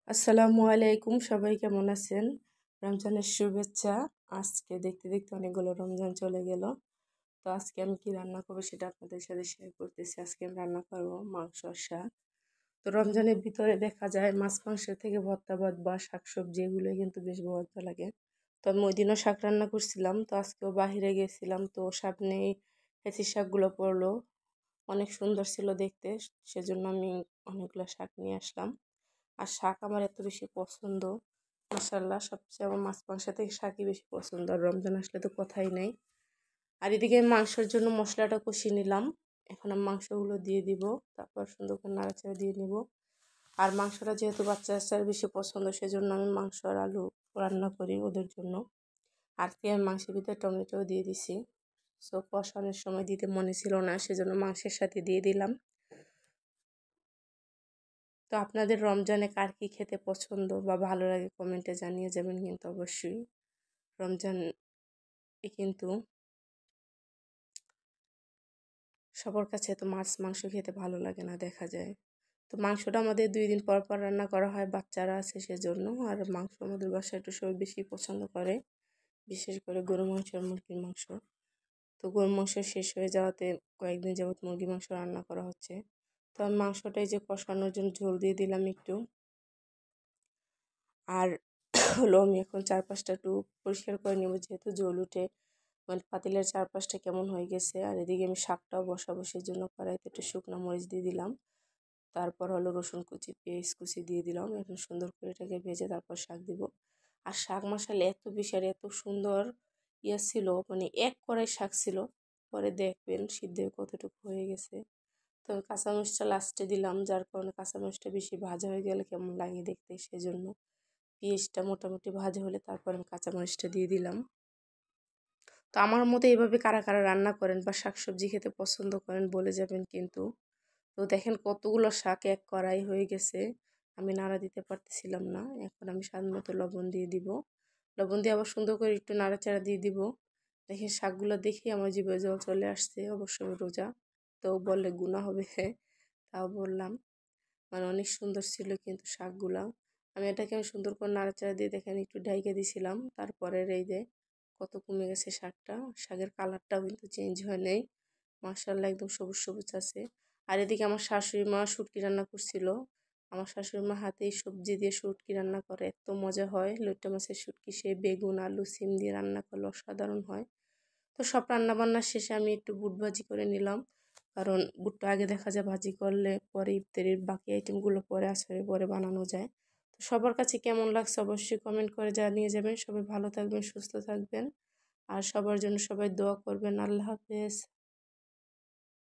আসসালামু আলাইকুম, সবাই কেমন আছেন? রমজানের শুভেচ্ছা। আজকে দেখতে দেখতে অনেকগুলো রমজান চলে গেল। তো আজকে আমি কি রান্না করবো সেটা আপনাদের সাথে শেয়ার করতেছি। আজকে আমি রান্না করবো মাংস আর শাক। তো রমজানের ভিতরে দেখা যায় মাছ মাংসের থেকে ভর্তা ভাত বা শাকসবজি এগুলো কিন্তু বেশ ভালো লাগে। তো আমি ওই দিনও শাক রান্না করছিলাম, তো আজকেও বাহিরে গেছিলাম, তো সামনে হেঁচি শাকগুলো পড়লো, অনেক সুন্দর ছিল দেখতে, সেজন্য আমি অনেকগুলো শাক নিয়ে আসলাম। আর শাক আমার এত বেশি পছন্দ, মাশাআল্লাহ, সবচেয়ে আমার মাছ মাংসের থেকে শাকই বেশি পছন্দ। আর রমজান আসলে তো কথাই নেই। আর এদিকে মাংসের জন্য মশলাটা কষিয়ে নিলাম। এখন আমি মাংসগুলো দিয়ে দিব, তারপর সুন্দর করে নাড়াচাড়া দিয়ে নিব। আর মাংসটা যেহেতু বাচ্চা বাচ্চার বেশি পছন্দ, সেজন্য আমি মাংস আর আলু রান্না করি ওদের জন্য। আর কি আমি মাংসের ভিতরে টমেটো দিয়ে দিছি। সো কষানোর সময় দিতে মনে ছিল না, সেজন্য মাংসের সাথে দিয়ে দিলাম। তো আপনাদের রমজানে কার কী খেতে পছন্দ বা ভালো লাগে কমেন্টে জানিয়ে যাবেন কিন্তু অবশ্যই। রমজানে কিন্তু সবার কাছে তো মাছ মাংস খেতে ভালো লাগে না দেখা যায়। তো মাংসটা আমাদের 2 দিন পর পর রান্না করা হয়, বাচ্চারা আছে সেজন্য। আর মাংস আমাদের বাসায় একটু সবাই বেশি পছন্দ করে, বিশেষ করে গরু মাংস আর মুরগির মাংস। তো গরু মাংস শেষ হয়ে যাওয়াতে কয়েকদিন যাবত মুরগি মাংস রান্না করা হচ্ছে। তো আমি মাংসটাই যে কষানোর জন্য ঝোল দিয়ে দিলাম একটু। আর হলো আমি এখন চারপাশটা একটু পরিষ্কার করে নেবো, যেহেতু জল উঠে মানে পাতিলের চারপাশটা কেমন হয়ে গেছে। আর এদিকে আমি শাকটাও বসাবো, সেই জন্য কড়াইতে একটু শুকনো মরিচ দিয়ে দিলাম। তারপর হলো রসুন কুচি পেঁয়াজ কুচি দিয়ে দিলাম। এখন সুন্দর করে এটাকে ভেজে তারপর শাক দিব। আর শাক মশালা এত বেশি আর এত সুন্দর ছিল, মানে এক কড়াই শাক ছিল। পরে দেখবেন সিদ্ধ কতটুকু হয়ে গেছে। তো কাঁচামরিচটা লাস্টে দিলাম, যার কারণে কাঁচামরিচটা বেশি ভাজা হয়ে গেলে কেমন লাগে দেখতে, সেজন্য পেঁয়াজটা মোটামুটি ভাজা হলে তারপর আমি কাঁচামরিচটা দিয়ে দিলাম। তো আমার মতো এইভাবে কারা কারা রান্না করেন বা শাকসবজি খেতে পছন্দ করেন বলে যাবেন কিন্তু। তো দেখেন কতগুলো শাক এক কড়াই হয়ে গেছে, আমি নাড়া দিতে পারতেছিলাম না। এখন আমি স্বাদ মতো লবণ দিয়ে দিব। লবণ দিয়ে আবার সুন্দর করে একটু নাড়াচাড়া দিয়ে দিব। দেখেন শাকগুলো দেখেই আমার জিভে জল চলে আসছে। অবশ্য আমি রোজা, তো বললে গুনাহ হবে, তাও বললাম। মানে অনেক সুন্দর ছিল কিন্তু শাকগুলা। আমি সুন্দর করে নাড়াচাড়া দিয়ে দেখেন একটু ঢাইকে দিছিলাম, তারপরে এই যে কত কমে গেছে শাকটা। শাকের কালারটাও কিন্তু চেঞ্জ হয় নাই, মাশাআল্লাহ একদম সবুজ সবুজ আছে। আর এদিকে আমার শাশুড়ি মা শুটকি রান্না করছিল। আমার শাশুড়ি মা হাতেই সবজি দিয়ে শুটকি রান্না করে, এত মজা হয়। লইট্টা মাছের শুটকি সে বেগুন আলু সিম দিয়ে রান্না করলে অসাধারণ হয়। তো সব রান্না বান্নার শেষে আমি একটু বুট ভাজি করে নিলাম, কারণ বুটটা আগে দেখা যায় ভাজি করলে পরে ইফতারির বাকি আইটেমগুলো পরে আসরে পরে বানানো যায়। তো সবার কাছে কেমন লাগছে অবশ্যই কমেন্ট করে জানিয়ে যাবেন। সবাই ভালো থাকবেন, সুস্থ থাকবেন, আর সবার জন্য সবাই দোয়া করবেন। আল্লাহ হাফেজ।